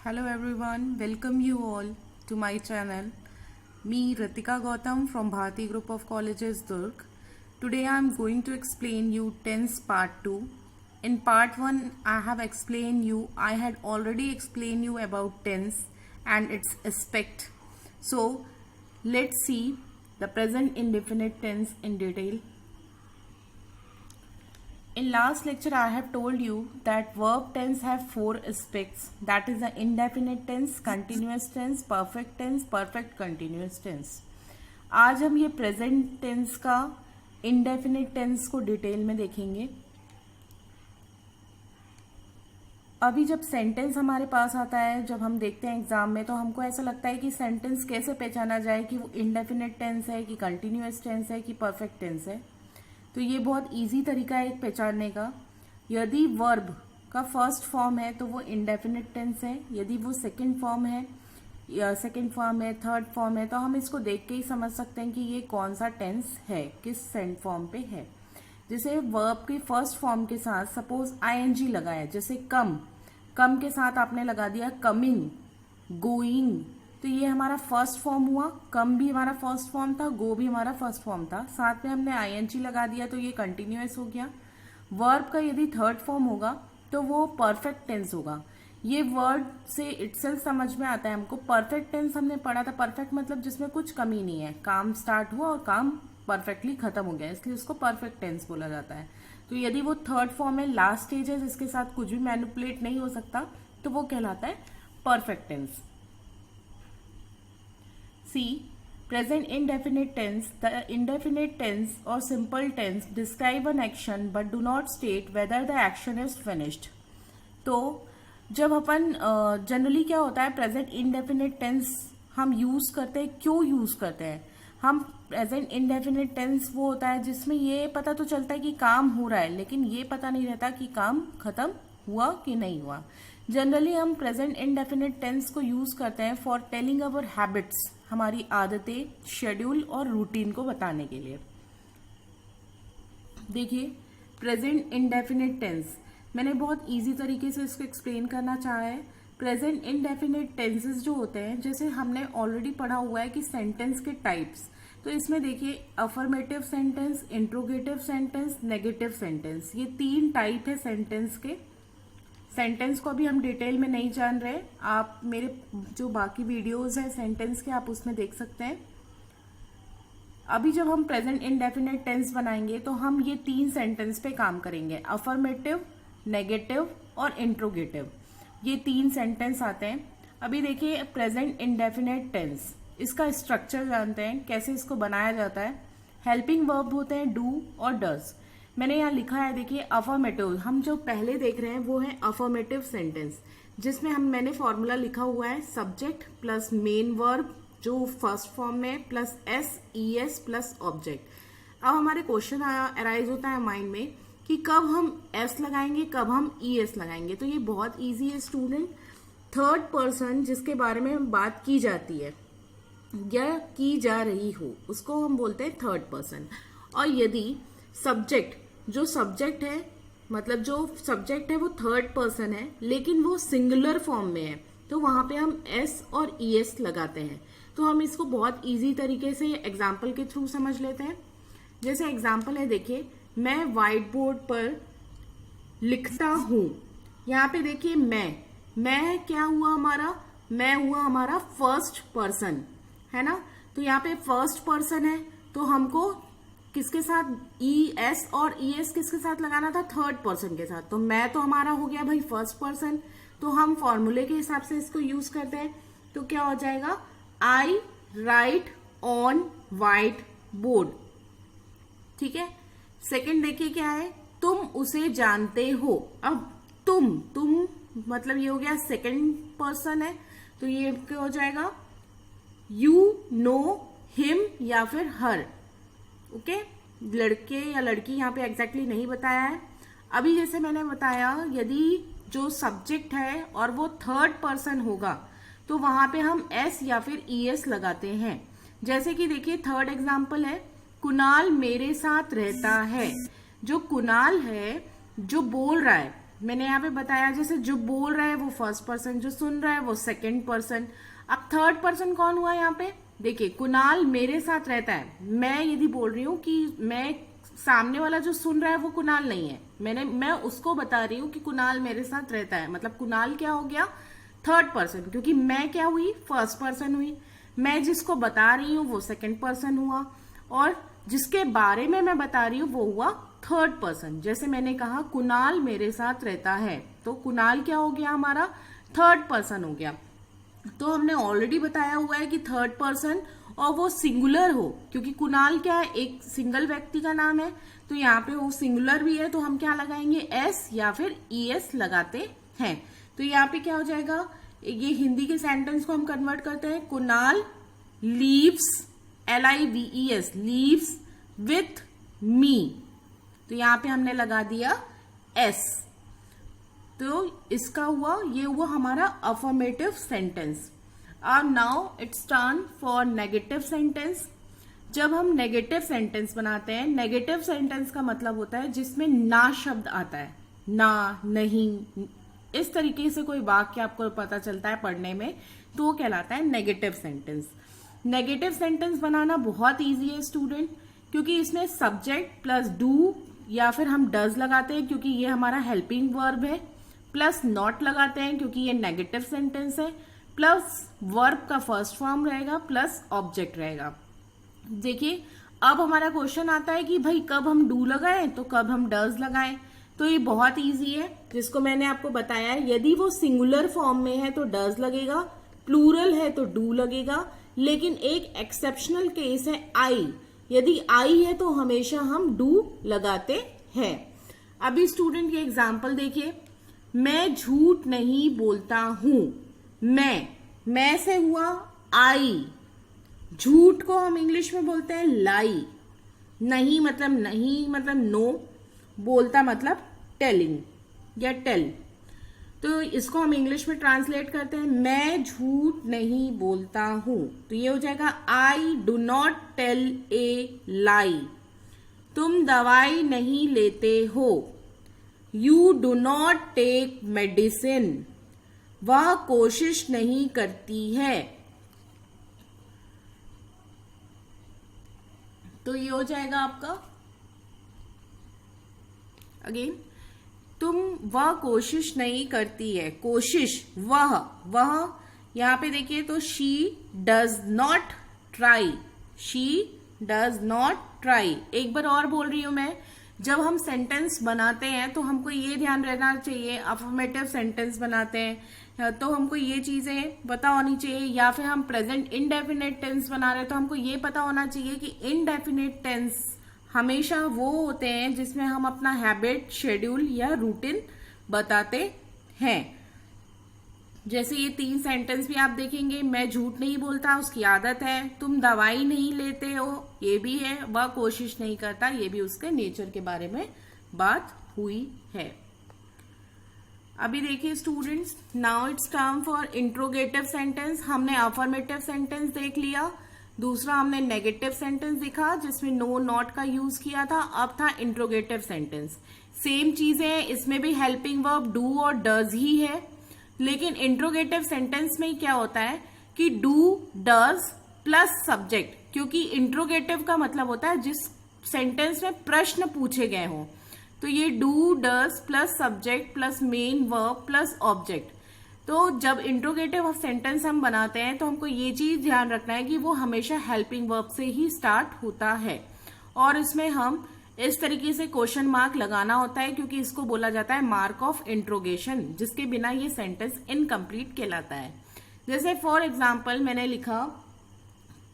Hello everyone, welcome you all to my channel. Me Ritika Gautam from Bharati Group of Colleges Durg. Today I am going to explain you tense part 2. In part 1 I had already explained you about tense and its aspect. So let's see the present indefinite tense in detail. In last lecture, I have told you that verb tense have 4 aspects. That is the indefinite tense, continuous tense, perfect continuous tense. आज हम ये present tense का indefinite tense को detail में देखेंगे. अभी जब sentence हमारे पास आता है, जब हम देखते हैं एग्जाम में, तो हमको ऐसा लगता है कि सेंटेंस कैसे पहचाना जाए कि वो इंडेफिनिट टेंस है, कि कंटिन्यूअस टेंस है, कि परफेक्ट टेंस है. तो ये बहुत इजी तरीका है एक पहचानने का. यदि वर्ब का फर्स्ट फॉर्म है तो वो इंडेफिनिट टेंस है. यदि वो सेकंड फॉर्म है, थर्ड फॉर्म है, तो हम इसको देख के ही समझ सकते हैं कि ये कौन सा टेंस है, किस सेंट फॉर्म पे है. जैसे वर्ब के फर्स्ट फॉर्म के साथ सपोज आईएनजी लगाया, जैसे कम के साथ आपने लगा दिया कमिंग, गोइंग, तो ये हमारा फर्स्ट फॉर्म हुआ. कम भी हमारा फर्स्ट फॉर्म था, गो भी हमारा फर्स्ट फॉर्म था, साथ में हमने आईएनजी लगा दिया तो ये कंटिन्यूअस हो गया. वर्ब का यदि थर्ड फॉर्म होगा तो वो परफेक्ट टेंस होगा. ये वर्ड से इटसेल्फ समझ में आता है हमको. परफेक्ट टेंस हमने पढ़ा था. परफेक्ट मतलब जिसमें कुछ कमी नहीं है, काम स्टार्ट हुआ और काम परफेक्टली खत्म हो गया, इसलिए उसको परफेक्ट टेंस बोला जाता है. तो यदि वो थर्ड फॉर्म है, लास्ट स्टेज है, जिसके साथ कुछ भी मैनिपुलेट नहीं हो सकता, तो वो कहलाता है perfect tense. C. Present indefinite tense. The indefinite tense or simple tense describe an action but do not state whether the action is finished. तो जब अपन जनरली क्या होता है, प्रेजेंट इंडेफिनिट टेंस हम यूज करते हैं. क्यों यूज करते हैं हम प्रेजेंट इंडेफिनिट टेंस? वो होता है जिसमें ये पता तो चलता है कि काम हो रहा है, लेकिन ये पता नहीं रहता कि काम खत्म हुआ कि नहीं हुआ. जनरली हम प्रेजेंट इंडेफिनिट टेंस को यूज करते हैं फॉर टेलिंग अवर हैबिट्स, हमारी आदतें, शेड्यूल और रूटीन को बताने के लिए. देखिए, प्रेजेंट इंडेफिनिट टेंस मैंने बहुत इजी तरीके से इसको एक्सप्लेन करना चाहा है. प्रेजेंट इंडेफिनिट टेंसेस जो होते हैं, जैसे हमने ऑलरेडी पढ़ा हुआ है कि सेंटेंस के टाइप्स, तो इसमें देखिए affirmative sentence, interrogative sentence, negative sentence, ये 3 टाइप है सेंटेंस के. सेंटेंस को अभी हम डिटेल में नहीं जान रहे, आप मेरे जो बाकी वीडियोस हैं सेंटेंस के, आप उसमें देख सकते हैं. अभी जब हम प्रेजेंट इंडेफिनिट टेंस बनाएंगे तो हम ये 3 सेंटेंस पे काम करेंगे. अफर्मेटिव, नेगेटिव और इंट्रोगेटिव, ये 3 सेंटेंस आते हैं. अभी देखिए प्रेजेंट इंडेफिनिट टेंस, इसका स्ट्रक्चर जानते हैं, कैसे इसको बनाया जाता है. हेल्पिंग वर्ब होते हैं डू और डज. मैंने यहाँ लिखा है, देखिए अफर्मेटिव, हम जो पहले देख रहे हैं वो है अफर्मेटिव सेंटेंस, जिसमें मैंने फॉर्मूला लिखा हुआ है सब्जेक्ट प्लस मेन वर्ब जो फर्स्ट फॉर्म में plus S E S plus object. अब हमारे क्वेश्चन अराइज होता है माइंड में कि कब हम एस लगाएंगे, कब हम ई एस लगाएंगे. तो ये बहुत ईजी है स्टूडेंट. थर्ड पर्सन जिसके बारे में बात की जाती है या की जा रही हो, उसको हम बोलते हैं थर्ड पर्सन. और यदि सब्जेक्ट, जो सब्जेक्ट है, मतलब जो सब्जेक्ट है वो थर्ड पर्सन है लेकिन वो सिंगुलर फॉर्म में है, तो वहां पे हम एस और ई एस लगाते हैं. तो हम इसको बहुत इजी तरीके से एग्जाम्पल के थ्रू समझ लेते हैं. जैसे एग्जाम्पल है, देखिए मैं व्हाइट बोर्ड पर लिखता हूं. यहाँ पे देखिए मैं क्या हुआ हमारा, मैं हुआ हमारा फर्स्ट पर्सन, है ना. तो यहाँ पे फर्स्ट पर्सन है, तो हमको किसके साथ, ई एस और ई एस किसके साथ लगाना था, थर्ड पर्सन के साथ. तो मैं तो हमारा हो गया भाई फर्स्ट पर्सन, तो हम फॉर्मूले के हिसाब से इसको यूज करते हैं. तो क्या हो जाएगा, आई राइट ऑन व्हाइट बोर्ड. ठीक है. सेकंड देखिए क्या है, तुम उसे जानते हो. अब तुम मतलब ये हो गया सेकंड पर्सन है, तो ये क्या हो जाएगा, यू नो हिम या फिर हर. ओके, लड़के या लड़की यहाँ पे एग्जैक्टली नहीं बताया है. अभी जैसे मैंने बताया, यदि जो सब्जेक्ट है और वो थर्ड पर्सन होगा तो वहां पे हम एस या फिर ई एस लगाते हैं. जैसे कि देखिए थर्ड एग्जाम्पल है, कुणाल मेरे साथ रहता है. जो कुणाल है जो बोल रहा है, मैंने यहाँ पे बताया जैसे जो बोल रहा है वो फर्स्ट पर्सन, जो सुन रहा है वो सेकंड पर्सन। अब थर्ड पर्सन कौन हुआ यहाँ पे? देखिए कुणाल मेरे साथ रहता है, मैं यदि बोल रही हूँ कि मैं, सामने वाला जो सुन रहा है वो कुणाल नहीं है, मैं उसको बता रही हूँ कि कुणाल मेरे साथ रहता है, मतलब कुणाल क्या हो गया? थर्ड पर्सन, क्योंकि मैं क्या हुई? फर्स्ट पर्सन हुई। मैं जिसको बता रही हूँ वो सेकंड पर्सन हुआ, और जिसके बारे में मैं बता रही हूँ वो हुआ थर्ड पर्सन। जैसे मैंने कहा कुणाल मेरे साथ रहता है, तो कुणाल क्या हो गया? हमारा थर्ड पर्सन हो गया। तो हमने ऑलरेडी बताया हुआ है कि थर्ड पर्सन और वो सिंगुलर हो, क्योंकि कुणाल क्या है? एक सिंगल व्यक्ति का नाम है, तो यहाँ पे वो सिंगुलर भी है, तो हम क्या लगाएंगे? एस या फिर ईएस लगाते हैं। तो यहाँ पे क्या हो जाएगा? ये हिंदी के सेंटेंस को हम कन्वर्ट करते हैं, Kunal leaves, LIVES, leaves with me. तो यहाँ पे हमने लगा दिया एस। तो इसका हुआ, ये हुआ हमारा अफर्मेटिव सेंटेंस। अब now it's turn for negative sentence. जब हम नेगेटिव सेंटेंस बनाते हैं, नेगेटिव सेंटेंस का मतलब होता है जिसमें ना शब्द आता है, ना, नहीं, इस तरीके से कोई वाक्य आपको पता चलता है पढ़ने में, तो वो कहलाता है नेगेटिव सेंटेंस। नेगेटिव सेंटेंस बनाना बहुत इजी है स्टूडेंट, क्योंकि इसमें सब्जेक्ट प्लस डू या फिर हम डज लगाते हैं क्योंकि ये हमारा हेल्पिंग वर्ब है, प्लस नॉट लगाते हैं क्योंकि ये नेगेटिव सेंटेंस है, प्लस वर्ब का फर्स्ट फॉर्म रहेगा, प्लस ऑब्जेक्ट रहेगा। देखिए अब हमारा क्वेश्चन आता है कि भाई कब हम डू लगाएं तो कब हम डज लगाएं। तो ये बहुत इजी है, जिसको मैंने आपको बताया है। यदि वो सिंगुलर फॉर्म में है तो डज लगेगा, प्लूरल है तो डू लगेगा, लेकिन एक एक्सेप्शनल केस है आई। यदि आई है तो हमेशा हम डू लगाते हैं। अभी स्टूडेंट ये एग्जाम्पल देखिए, मैं झूठ नहीं बोलता हूं। मैं से हुआ आई, झूठ को हम इंग्लिश में बोलते हैं लाई, नहीं मतलब नो, बोलता मतलब टेलिंग या टेल। तो इसको हम इंग्लिश में ट्रांसलेट करते हैं, मैं झूठ नहीं बोलता हूं। तो ये हो जाएगा I do not tell a lie. तुम दवाई नहीं लेते हो, you do not take medicine. वह कोशिश नहीं करती है। तो ये हो जाएगा आपका अगेन, तुम, वह कोशिश नहीं करती है, कोशिश, वह यहां पे देखिए तो she does not try, she does not try. एक बार और बोल रही हूं मैं, जब हम सेंटेंस बनाते हैं तो हमको ये ध्यान रहना चाहिए, अफर्मेटिव सेंटेंस बनाते हैं तो हमको ये चीजें पता होनी चाहिए, या फिर हम प्रेजेंट इनडेफिनेट टेंस बना रहे हैं तो हमको ये पता होना चाहिए कि इनडेफिनेट टेंस हमेशा वो होते हैं जिसमें हम अपना हैबिट, शेड्यूल या रूटीन बताते हैं। जैसे ये 3 सेंटेंस भी आप देखेंगे, मैं झूठ नहीं बोलता, उसकी आदत है, तुम दवाई नहीं लेते हो, ये भी है, वह कोशिश नहीं करता, ये भी उसके नेचर के बारे में बात हुई है। अभी देखिए students, now it's time for interrogative sentence. हमने अफर्मेटिव सेंटेंस देख लिया, दूसरा हमने नेगेटिव सेंटेंस देखा जिसमें नो नॉट का यूज किया था, अब था इंट्रोगेटिव सेंटेंस। सेम चीजें हैं, इसमें भी हेल्पिंग वर्ब डू और डज ही है, लेकिन इंट्रोगेटिव सेंटेंस में क्या होता है कि डू डज प्लस सब्जेक्ट, क्योंकि इंट्रोगेटिव का मतलब होता है जिस सेंटेंस में प्रश्न पूछे गए हों। तो ये do does plus subject plus main verb plus object. तो जब इंट्रोगेटिव सेंटेंस हम बनाते हैं तो हमको ये चीज ध्यान रखना है कि वो हमेशा हेल्पिंग वर्ब से ही स्टार्ट होता है, और इसमें हम इस तरीके से क्वेश्चन मार्क लगाना होता है क्योंकि इसको बोला जाता है मार्क ऑफ इंट्रोगेशन, जिसके बिना ये सेंटेंस इनकम्प्लीट कहलाता है। जैसे फॉर एग्जाम्पल मैंने लिखा,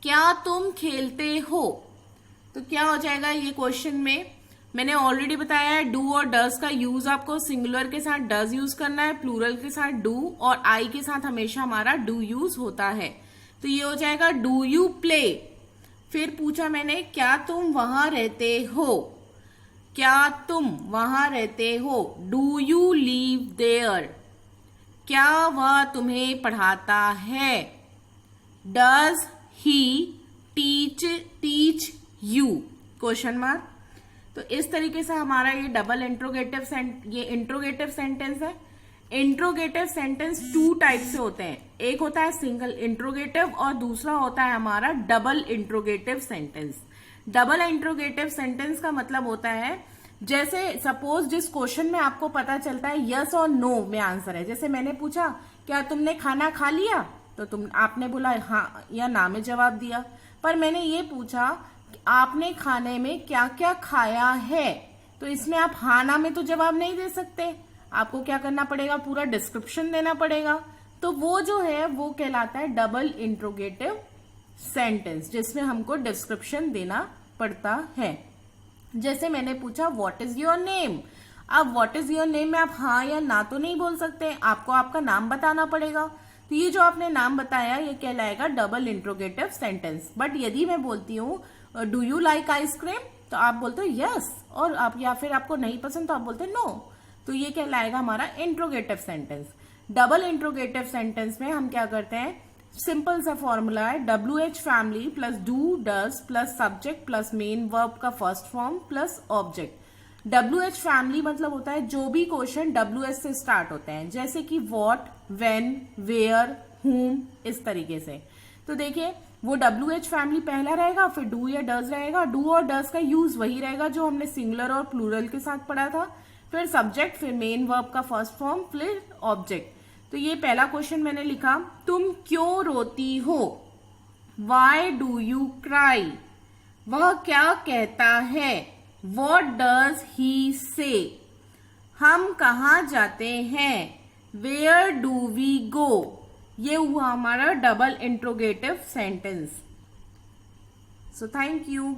क्या तुम खेलते हो, तो क्या हो जाएगा ये क्वेश्चन में, मैंने ऑलरेडी बताया है डू और डज का यूज आपको सिंगुलर के साथ डज यूज करना है, प्लूरल के साथ डू, और आई के साथ हमेशा हमारा डू यूज होता है। तो ये हो जाएगा डू यू प्ले। फिर पूछा मैंने, क्या तुम वहां रहते हो, क्या तुम वहां रहते हो, डू यू लीव देयर। क्या वह तुम्हें पढ़ाता है, does he teach you, question mark. तो इस तरीके से हमारा ये डबल ये इंट्रोगेटिव सेंटेंस है। इंट्रोगेटिव सेंटेंस 2 टाइप से होते हैं, एक होता है सिंगल इंट्रोगेटिव और दूसरा होता है हमारा double interrogative sentence. Double interrogative sentence का मतलब होता है, जैसे सपोज जिस क्वेश्चन में आपको पता चलता है यस और नो में आंसर है, जैसे मैंने पूछा क्या तुमने खाना खा लिया, तो आपने बोला हाँ या ना में जवाब दिया। पर मैंने ये पूछा आपने खाने में क्या क्या खाया है, तो इसमें आप हाँ ना में तो जवाब नहीं दे सकते, आपको क्या करना पड़ेगा, पूरा डिस्क्रिप्शन देना पड़ेगा। तो वो जो है वो कहलाता है डबल इंट्रोगेटिव सेंटेंस, जिसमें हमको डिस्क्रिप्शन देना पड़ता है। जैसे मैंने पूछा व्हाट इज योर नेम, अब व्हाट इज योर नेम में आप हाँ या ना तो नहीं बोल सकते, आपको आपका नाम बताना पड़ेगा। तो ये जो आपने नाम बताया ये कहलाएगा डबल इंट्रोगेटिव सेंटेंस। बट यदि मैं बोलती हूँ डू यू लाइक आइसक्रीम, तो आप बोलते हो यस, और आप या फिर आपको नहीं पसंद तो आप बोलते नो, तो ये कहलाएगा हमारा interrogative sentence. Double interrogative sentence में हम क्या करते हैं, सिंपल सा फॉर्मूला है WH family plus do does plus subject plus main verb का first form plus object. WH family मतलब होता है जो भी क्वेश्चन WH से स्टार्ट होते हैं, जैसे कि व्हाट, व्हेन, वेयर, whom, इस तरीके से। तो देखिए वो WH फैमिली पहला रहेगा, फिर डू या डज रहेगा, डू और डज का यूज वही रहेगा जो हमने सिंगुलर और प्लूरल के साथ पढ़ा था, फिर सब्जेक्ट, फिर मेन वर्ब का फर्स्ट फॉर्म, फिर ऑब्जेक्ट। तो ये पहला क्वेश्चन मैंने लिखा, तुम क्यों रोती हो, वाई डू यू क्राई, वह क्या कहता है, वॉट डज ही से, हम कहाँ जाते हैं, वेयर डू वी गो। ये हुआ हमारा double interrogative sentence. So thank you.